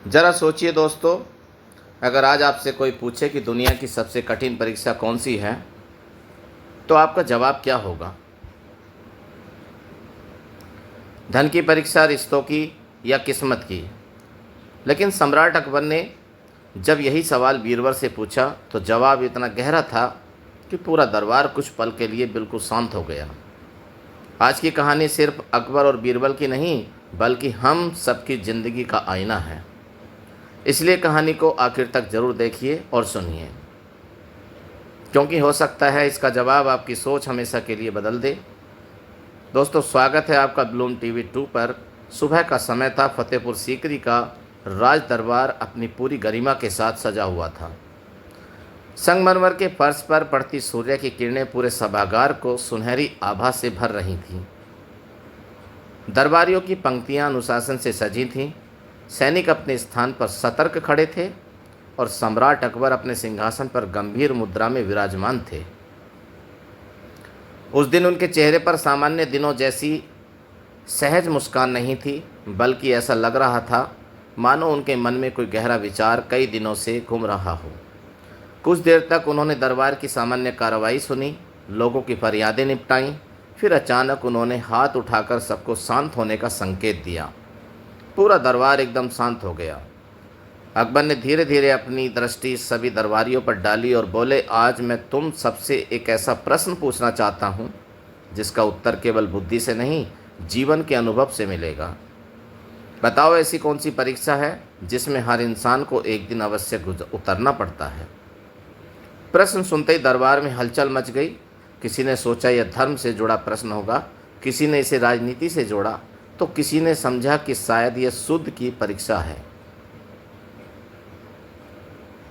ज़रा सोचिए दोस्तों, अगर आज आपसे कोई पूछे कि दुनिया की सबसे कठिन परीक्षा कौन सी है, तो आपका जवाब क्या होगा? धन की परीक्षा, रिश्तों की, या किस्मत की? लेकिन सम्राट अकबर ने जब यही सवाल बीरबल से पूछा तो जवाब इतना गहरा था कि पूरा दरबार कुछ पल के लिए बिल्कुल शांत हो गया। आज की कहानी सिर्फ अकबर और बीरबल की नहीं, बल्कि हम सबकी ज़िंदगी का आईना है। इसलिए कहानी को आखिर तक ज़रूर देखिए और सुनिए, क्योंकि हो सकता है इसका जवाब आपकी सोच हमेशा के लिए बदल दे। दोस्तों, स्वागत है आपका ब्लूम टीवी 2 पर। सुबह का समय था। फतेहपुर सीकरी का राज दरबार अपनी पूरी गरिमा के साथ सजा हुआ था। संगमरमर के फर्श पर पड़ती सूर्य की किरणें पूरे सभागार को सुनहरी आभा से भर रही थीं। दरबारियों की पंक्तियां अनुशासन से सजी थीं। सैनिक अपने स्थान पर सतर्क खड़े थे और सम्राट अकबर अपने सिंहासन पर गंभीर मुद्रा में विराजमान थे। उस दिन उनके चेहरे पर सामान्य दिनों जैसी सहज मुस्कान नहीं थी, बल्कि ऐसा लग रहा था मानो उनके मन में कोई गहरा विचार कई दिनों से घूम रहा हो। कुछ देर तक उन्होंने दरबार की सामान्य कार्रवाई सुनी, लोगों की फरियादें निपटाईं, फिर अचानक उन्होंने हाथ उठाकर सबको शांत होने का संकेत दिया। पूरा दरबार एकदम शांत हो गया। अकबर ने धीरे धीरे अपनी दृष्टि सभी दरबारियों पर डाली और बोले, आज मैं तुम सबसे एक ऐसा प्रश्न पूछना चाहता हूँ जिसका उत्तर केवल बुद्धि से नहीं, जीवन के अनुभव से मिलेगा। बताओ, ऐसी कौन सी परीक्षा है जिसमें हर इंसान को एक दिन अवश्य उतरना पड़ता है? प्रश्न सुनते ही दरबार में हलचल मच गई। किसी ने सोचा यह धर्म से जुड़ा प्रश्न होगा, किसी ने इसे राजनीति से जोड़ा, तो किसी ने समझा कि शायद यह शुद्ध की परीक्षा है,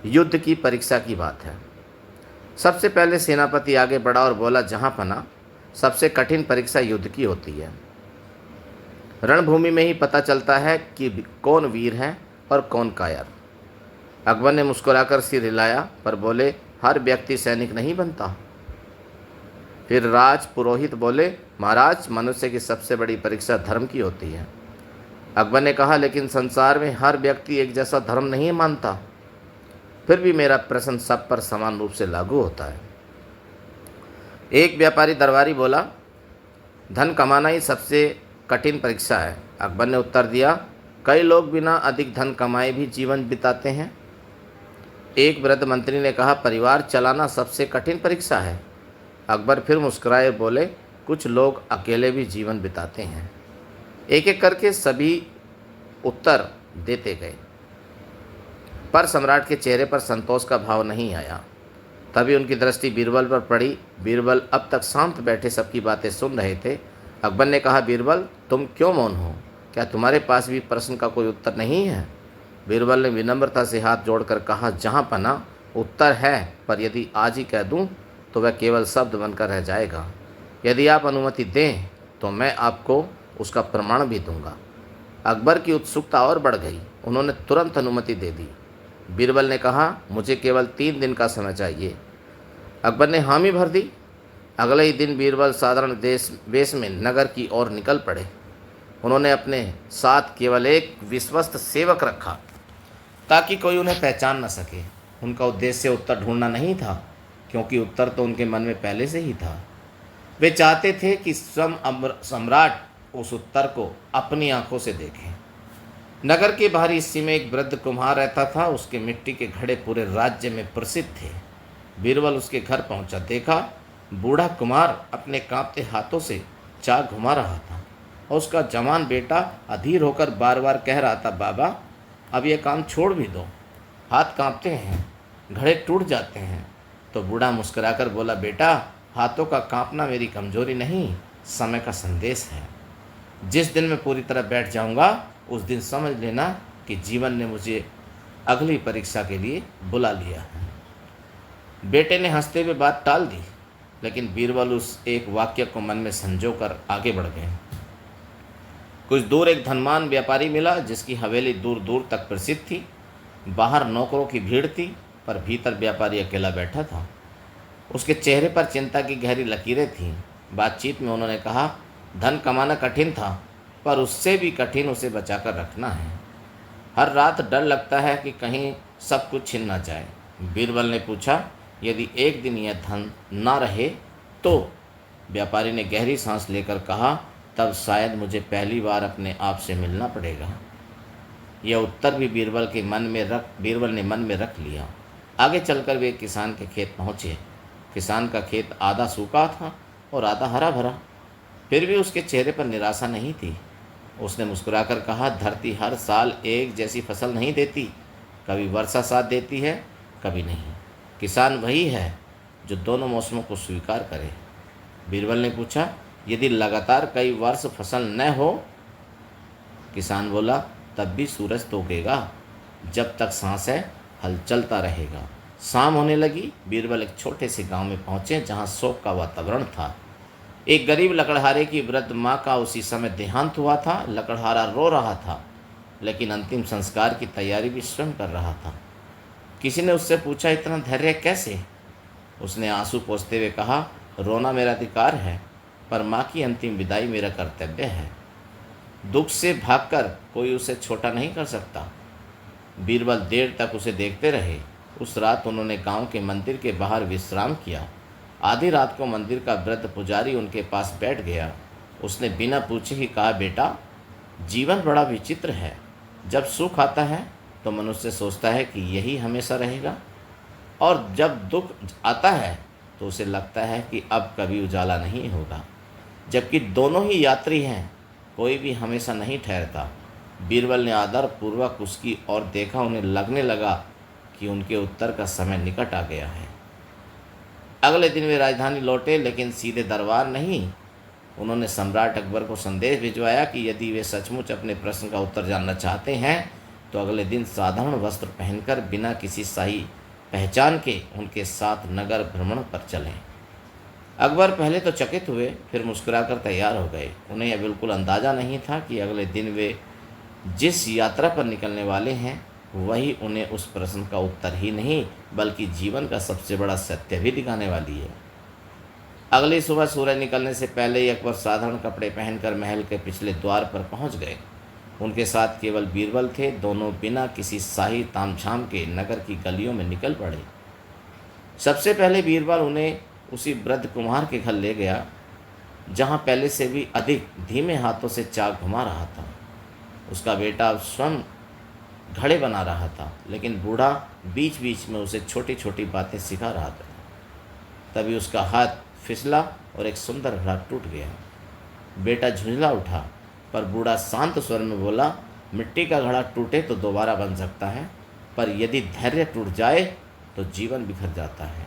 युद्ध की परीक्षा की बात है। सबसे पहले सेनापति आगे बढ़ा और बोला, जहां पना, सबसे कठिन परीक्षा युद्ध की होती है। रणभूमि में ही पता चलता है कि कौन वीर है और कौन कायर। अकबर ने मुस्कुराकर सिर हिलाया पर बोले, हर व्यक्ति सैनिक नहीं बनता। फिर राज पुरोहित बोले, महाराज, मनुष्य की सबसे बड़ी परीक्षा धर्म की होती है। अकबर ने कहा, लेकिन संसार में हर व्यक्ति एक जैसा धर्म नहीं मानता। फिर भी मेरा प्रश्न सब पर समान रूप से लागू होता है। एक व्यापारी दरबारी बोला, धन कमाना ही सबसे कठिन परीक्षा है। अकबर ने उत्तर दिया, कई लोग बिना अधिक धन कमाए भी जीवन बिताते हैं। एक वृद्ध मंत्री ने कहा, परिवार चलाना सबसे कठिन परीक्षा है। अकबर फिर मुस्कुराए बोले, कुछ लोग अकेले भी जीवन बिताते हैं। एक एक करके सभी उत्तर देते गए, पर सम्राट के चेहरे पर संतोष का भाव नहीं आया। तभी उनकी दृष्टि बीरबल पर पड़ी। बीरबल अब तक शांत बैठे सबकी बातें सुन रहे थे। अकबर ने कहा, बीरबल, तुम क्यों मौन हो? क्या तुम्हारे पास भी प्रश्न का कोई उत्तर नहीं है? बीरबल ने विनम्रता से हाथ जोड़कर कहा, जहाँ पना, उत्तर है, पर यदि आज ही कह दूँ तो वह केवल शब्द बनकर रह जाएगा। यदि आप अनुमति दें तो मैं आपको उसका प्रमाण भी दूंगा। अकबर की उत्सुकता और बढ़ गई। उन्होंने तुरंत अनुमति दे दी। बीरबल ने कहा, मुझे केवल 3 दिन का समय चाहिए। अकबर ने हामी भर दी। अगले ही दिन बीरबल साधारण वेश में नगर की ओर निकल पड़े। उन्होंने अपने साथ केवल एक विश्वस्त सेवक रखा ताकि कोई उन्हें पहचान न सके। उनका उद्देश्य उत्तर ढूंढना नहीं था, क्योंकि उत्तर तो उनके मन में पहले से ही था। वे चाहते थे कि सम्राट उस उत्तर को अपनी आंखों से देखें। नगर के बाहरी हिस्से में एक वृद्ध कुम्हार रहता था। उसके मिट्टी के घड़े पूरे राज्य में प्रसिद्ध थे। बीरबल उसके घर पहुंचा। देखा, बूढ़ा कुम्हार अपने कांपते हाथों से चाक घुमा रहा था और उसका जवान बेटा अधीर होकर बार बार कह रहा था, बाबा, अब यह काम छोड़ भी दो, हाथ कांपते हैं, घड़े टूट जाते हैं। तो बूढ़ा मुस्कुराकर बोला, बेटा, हाथों का कांपना मेरी कमजोरी नहीं, समय का संदेश है। जिस दिन मैं पूरी तरह बैठ जाऊंगा, उस दिन समझ लेना कि जीवन ने मुझे अगली परीक्षा के लिए बुला लिया है। बेटे ने हंसते हुए बात टाल दी, लेकिन बीरबल उस एक वाक्य को मन में संजोकर आगे बढ़ गए। कुछ दूर एक धनवान व्यापारी मिला, जिसकी हवेली दूर दूर तक प्रसिद्ध थी। बाहर नौकरों की भीड़ थी, पर भीतर व्यापारी अकेला बैठा था। उसके चेहरे पर चिंता की गहरी लकीरें थीं। बातचीत में उन्होंने कहा, धन कमाना कठिन था, पर उससे भी कठिन उसे बचाकर रखना है। हर रात डर लगता है कि कहीं सब कुछ छिन ना जाए। बीरबल ने पूछा, यदि एक दिन यह धन ना रहे तो? व्यापारी ने गहरी सांस लेकर कहा, तब शायद मुझे पहली बार अपने आप से मिलना पड़ेगा। यह उत्तर भी बीरबल ने मन में रख लिया। आगे चलकर वे किसान के खेत पहुँचे। किसान का खेत आधा सूखा था और आधा हरा भरा। फिर भी उसके चेहरे पर निराशा नहीं थी। उसने मुस्कुराकर कहा, धरती हर साल एक जैसी फसल नहीं देती। कभी वर्षा साथ देती है, कभी नहीं। किसान वही है जो दोनों मौसमों को स्वीकार करे। बीरबल ने पूछा, यदि लगातार कई वर्ष फसल न हो? किसान बोला, तब भी सूरज तो उगेगा। जब तक सांस है, हल चलता रहेगा। शाम होने लगी। बीरबल एक छोटे से गांव में पहुंचे जहां शोक का वातावरण था। एक गरीब लकड़हारे की वृद्ध माँ का उसी समय देहांत हुआ था। लकड़हारा रो रहा था, लेकिन अंतिम संस्कार की तैयारी भी स्वयं कर रहा था। किसी ने उससे पूछा, इतना धैर्य कैसे? उसने आंसू पोंछते हुए कहा, रोना मेरा अधिकार है, पर माँ की अंतिम विदाई मेरा कर्तव्य है। दुख से भागकर कोई उसे छोटा नहीं कर सकता। बीरबल देर तक उसे देखते रहे। उस रात उन्होंने गांव के मंदिर के बाहर विश्राम किया। आधी रात को मंदिर का वृद्ध पुजारी उनके पास बैठ गया। उसने बिना पूछे ही कहा, बेटा, जीवन बड़ा विचित्र है। जब सुख आता है तो मनुष्य सोचता है कि यही हमेशा रहेगा, और जब दुख आता है तो उसे लगता है कि अब कभी उजाला नहीं होगा। जबकि दोनों ही यात्री हैं, कोई भी हमेशा नहीं ठहरता। बीरबल ने आदर पूर्वक उसकी ओर देखा। उन्हें लगने लगा कि उनके उत्तर का समय निकट आ गया है। अगले दिन वे राजधानी लौटे, लेकिन सीधे दरबार नहीं। उन्होंने सम्राट अकबर को संदेश भिजवाया कि यदि वे सचमुच अपने प्रश्न का उत्तर जानना चाहते हैं तो अगले दिन साधारण वस्त्र पहनकर बिना किसी शाही पहचान के उनके साथ नगर भ्रमण पर चलें। अकबर पहले तो चकित हुए, फिर मुस्कुराकर तैयार हो गए। उन्हें यह बिल्कुल अंदाज़ा नहीं था कि अगले दिन वे जिस यात्रा पर निकलने वाले हैं वही उन्हें उस प्रश्न का उत्तर ही नहीं बल्कि जीवन का सबसे बड़ा सत्य भी दिखाने वाली है। अगली सुबह सूरज निकलने से पहले ही अकबर साधारण कपड़े पहनकर महल के पिछले द्वार पर पहुंच गए। उनके साथ केवल बीरबल थे। दोनों बिना किसी शाही तामझाम के नगर की गलियों में निकल पड़े। सबसे पहले बीरबल उन्हें उसी वृद्ध कुम्हार के घर ले गया जहां पहले से भी अधिक धीमे हाथों से चाक घुमा रहा था। उसका बेटा स्वयं घड़े बना रहा था, लेकिन बूढ़ा बीच बीच में उसे छोटी छोटी बातें सिखा रहा था। तभी उसका हाथ फिसला और एक सुंदर घड़ा टूट गया। बेटा झुंझला उठा, पर बूढ़ा शांत स्वर में बोला, मिट्टी का घड़ा टूटे तो दोबारा बन सकता है, पर यदि धैर्य टूट जाए तो जीवन बिखर जाता है।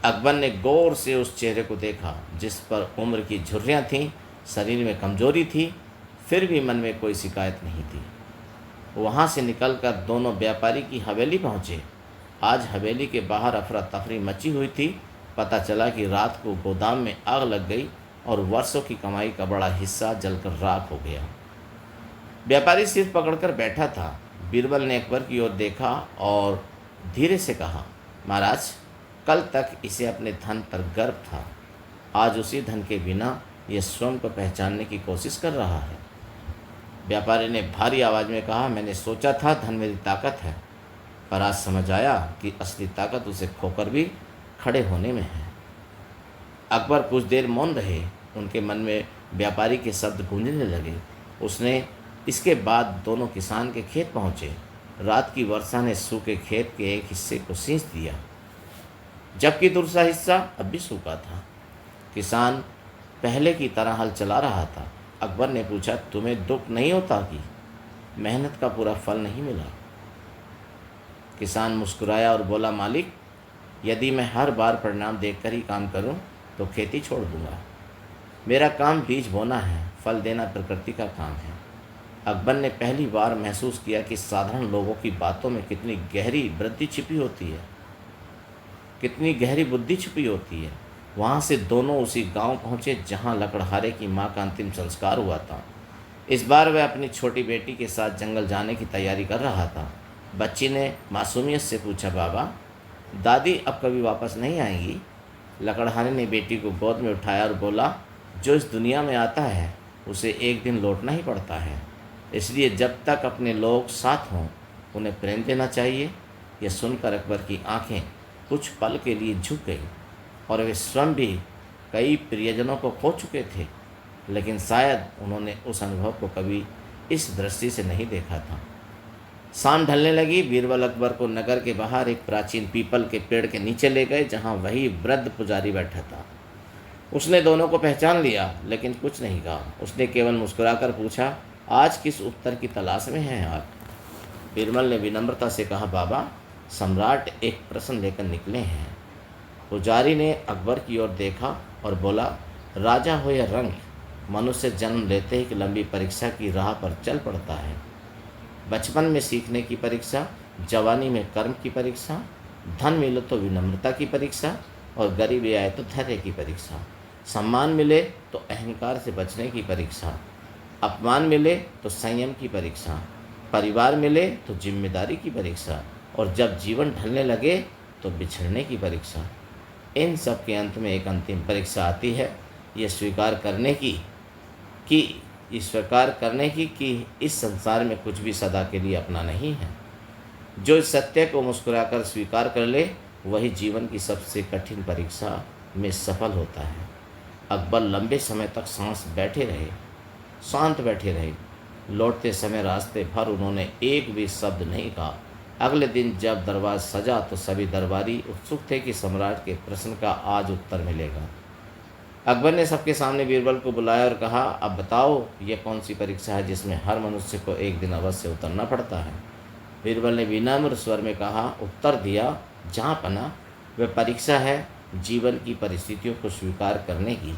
अकबर ने गौर से उस चेहरे को देखा जिस पर उम्र की झुर्रियाँ थीं, शरीर में कमजोरी थी, फिर भी मन में कोई शिकायत नहीं थी। वहाँ से निकलकर दोनों व्यापारी की हवेली पहुँचे। आज हवेली के बाहर अफरा तफरी मची हुई थी। पता चला कि रात को गोदाम में आग लग गई और वर्षों की कमाई का बड़ा हिस्सा जलकर राख हो गया। व्यापारी सिर पकड़कर बैठा था। बीरबल ने अकबर की ओर देखा और धीरे से कहा, महाराज, कल तक इसे अपने धन पर गर्व था, आज उसी धन के बिना यह स्वयं को पहचानने की कोशिश कर रहा है। व्यापारी ने भारी आवाज़ में कहा, मैंने सोचा था धन मेरी ताकत है, पर आज समझ आया कि असली ताकत उसे खोकर भी खड़े होने में है। अकबर कुछ देर मौन रहे। उनके मन में व्यापारी के शब्द गूंजने लगे। उसने इसके बाद दोनों किसान के खेत पहुँचे। रात की वर्षा ने सूखे खेत के एक हिस्से को सींच दिया, जबकि दूसरा हिस्सा अब भी सूखा था। किसान पहले की तरह हल चला रहा था। अकबर ने पूछा, तुम्हें दुख नहीं होता कि मेहनत का पूरा फल नहीं मिला? किसान मुस्कुराया और बोला, मालिक, यदि मैं हर बार परिणाम देखकर ही काम करूं तो खेती छोड़ दूंगा। मेरा काम बीज बोना है, फल देना प्रकृति का काम है। अकबर ने पहली बार महसूस किया कि साधारण लोगों की बातों में कितनी गहरी वृद्धि छिपी होती है, कितनी गहरी बुद्धि छिपी होती है। वहाँ से दोनों उसी गांव पहुँचे जहाँ लकड़हारे की माँ का अंतिम संस्कार हुआ था। इस बार वह अपनी छोटी बेटी के साथ जंगल जाने की तैयारी कर रहा था। बच्ची ने मासूमियत से पूछा, बाबा, दादी अब कभी वापस नहीं आएंगी? लकड़हारे ने बेटी को गोद में उठाया और बोला, जो इस दुनिया में आता है उसे एक दिन लौटना ही पड़ता है। इसलिए जब तक अपने लोग साथ हों उन्हें प्रेम देना चाहिए। यह सुनकर अकबर की आंखें कुछ पल के लिए झुक गईं और वे स्वयं भी कई प्रियजनों को खो चुके थे, लेकिन शायद उन्होंने उस अनुभव को कभी इस दृष्टि से नहीं देखा था। शाम ढलने लगी। बीरबल अकबर को नगर के बाहर एक प्राचीन पीपल के पेड़ के नीचे ले गए, जहाँ वही वृद्ध पुजारी बैठा था। उसने दोनों को पहचान लिया, लेकिन कुछ नहीं कहा। उसने केवल मुस्कुराकर पूछा, आज किस उत्तर की तलाश में हैं आप? बीरबल ने विनम्रता से कहा, बाबा, सम्राट एक प्रश्न लेकर निकले हैं। पुजारी ने अकबर की ओर देखा और बोला, राजा हो या रंक, मनुष्य जन्म लेते ही एक लंबी परीक्षा की राह पर चल पड़ता है। बचपन में सीखने की परीक्षा, जवानी में कर्म की परीक्षा, धन मिले तो विनम्रता की परीक्षा और गरीबी आए तो धैर्य की परीक्षा, सम्मान मिले तो अहंकार से बचने की परीक्षा, अपमान मिले तो संयम की परीक्षा, परिवार मिले तो जिम्मेदारी की परीक्षा और जब जीवन ढलने लगे तो बिछड़ने की परीक्षा। इन सब के अंत में एक अंतिम परीक्षा आती है, ये स्वीकार करने की कि इस संसार में कुछ भी सदा के लिए अपना नहीं है। जो इस सत्य को मुस्कुराकर स्वीकार कर ले वही जीवन की सबसे कठिन परीक्षा में सफल होता है। अकबर लंबे समय तक शांत बैठे रहे। लौटते समय रास्ते भर उन्होंने एक भी शब्द नहीं कहा। अगले दिन जब दरबार सजा तो सभी दरबारी उत्सुक थे कि सम्राट के प्रश्न का आज उत्तर मिलेगा। अकबर ने सबके सामने बीरबल को बुलाया और कहा, अब बताओ, यह कौन सी परीक्षा है जिसमें हर मनुष्य को एक दिन अवश्य उतरना पड़ता है? बीरबल ने विनम्र स्वर में कहा, उत्तर दिया, जहाँ पना, वह परीक्षा है जीवन की परिस्थितियों को स्वीकार करने की।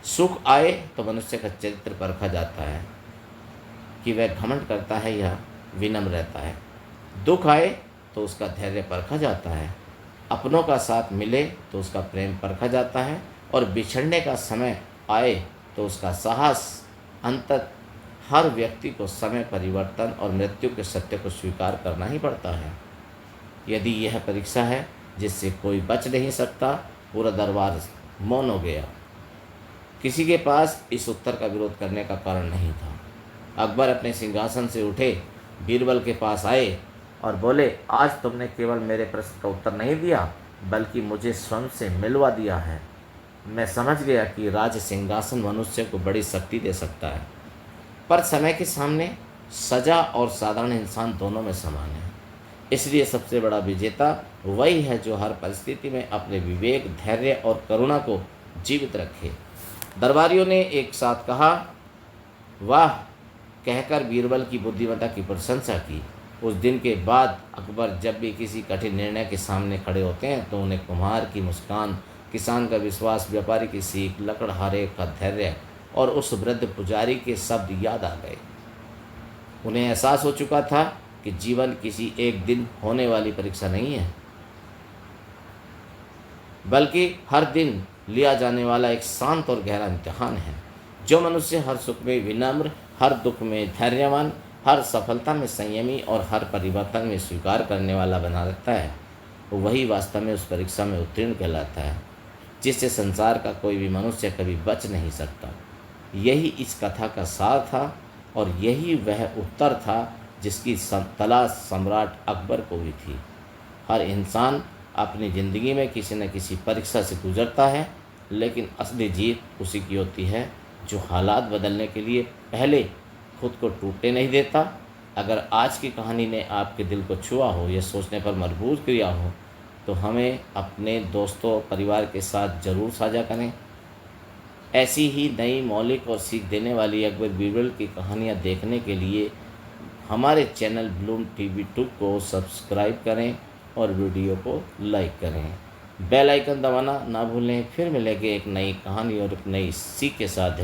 सुख आए तो मनुष्य का चरित्र परखा जाता है कि वह घमंड करता है या विनम्र रहता है। दुख आए तो उसका धैर्य परखा जाता है। अपनों का साथ मिले तो उसका प्रेम परखा जाता है और बिछड़ने का समय आए तो उसका साहस। अंततः हर व्यक्ति को समय, परिवर्तन और मृत्यु के सत्य को स्वीकार करना ही पड़ता है। यदि यह परीक्षा है जिससे कोई बच नहीं सकता, पूरा दरबार मौन हो गया। किसी के पास इस उत्तर का विरोध करने का कारण नहीं था। अकबर अपने सिंहासन से उठे, बीरबल के पास आए और बोले, आज तुमने केवल मेरे प्रश्न का उत्तर नहीं दिया बल्कि मुझे स्वयं से मिलवा दिया है। मैं समझ गया कि राज सिंहासन मनुष्य को बड़ी शक्ति दे सकता है, पर समय के सामने सजा और साधारण इंसान दोनों में समान है। इसलिए सबसे बड़ा विजेता वही है जो हर परिस्थिति में अपने विवेक, धैर्य और करुणा को जीवित रखे। दरबारियों ने एक साथ कहा, वाह, कहकर बीरबल की बुद्धिमत्ता की प्रशंसा की। उस दिन के बाद अकबर जब भी किसी कठिन निर्णय के सामने खड़े होते हैं तो उन्हें कुम्हार की मुस्कान, किसान का विश्वास, व्यापारी की सीख, लकड़हारे का धैर्य और उस वृद्ध पुजारी के शब्द याद आ गए। उन्हें एहसास हो चुका था कि जीवन किसी एक दिन होने वाली परीक्षा नहीं है, बल्कि हर दिन लिया जाने वाला एक शांत और गहरा इम्तिहान है। जो मनुष्य हर सुख में विनम्र, हर दुख में धैर्यवान, हर सफलता में संयमी और हर परिवर्तन में स्वीकार करने वाला बना रहता है, वही वास्तव में उस परीक्षा में उत्तीर्ण कहलाता है, जिससे संसार का कोई भी मनुष्य कभी बच नहीं सकता। यही इस कथा का सार था और यही वह उत्तर था जिसकी तलाश सम्राट अकबर को भी थी। हर इंसान अपनी ज़िंदगी में किसी न किसी परीक्षा से गुजरता है, लेकिन असली जीत उसी की होती है जो हालात बदलने के लिए पहले खुद को टूटने नहीं देता। अगर आज की कहानी ने आपके दिल को छुआ हो या सोचने पर मजबूर किया हो तो हमें अपने दोस्तों, परिवार के साथ ज़रूर साझा करें। ऐसी ही नई, मौलिक और सीख देने वाली अकबर बीरबल की कहानियाँ देखने के लिए हमारे चैनल ब्लूम टीवी 2 को सब्सक्राइब करें और वीडियो को लाइक करें। बेल आइकन दबाना ना भूलें। फिर मिलेंगे एक नई कहानी और एक नई सीख के साथ।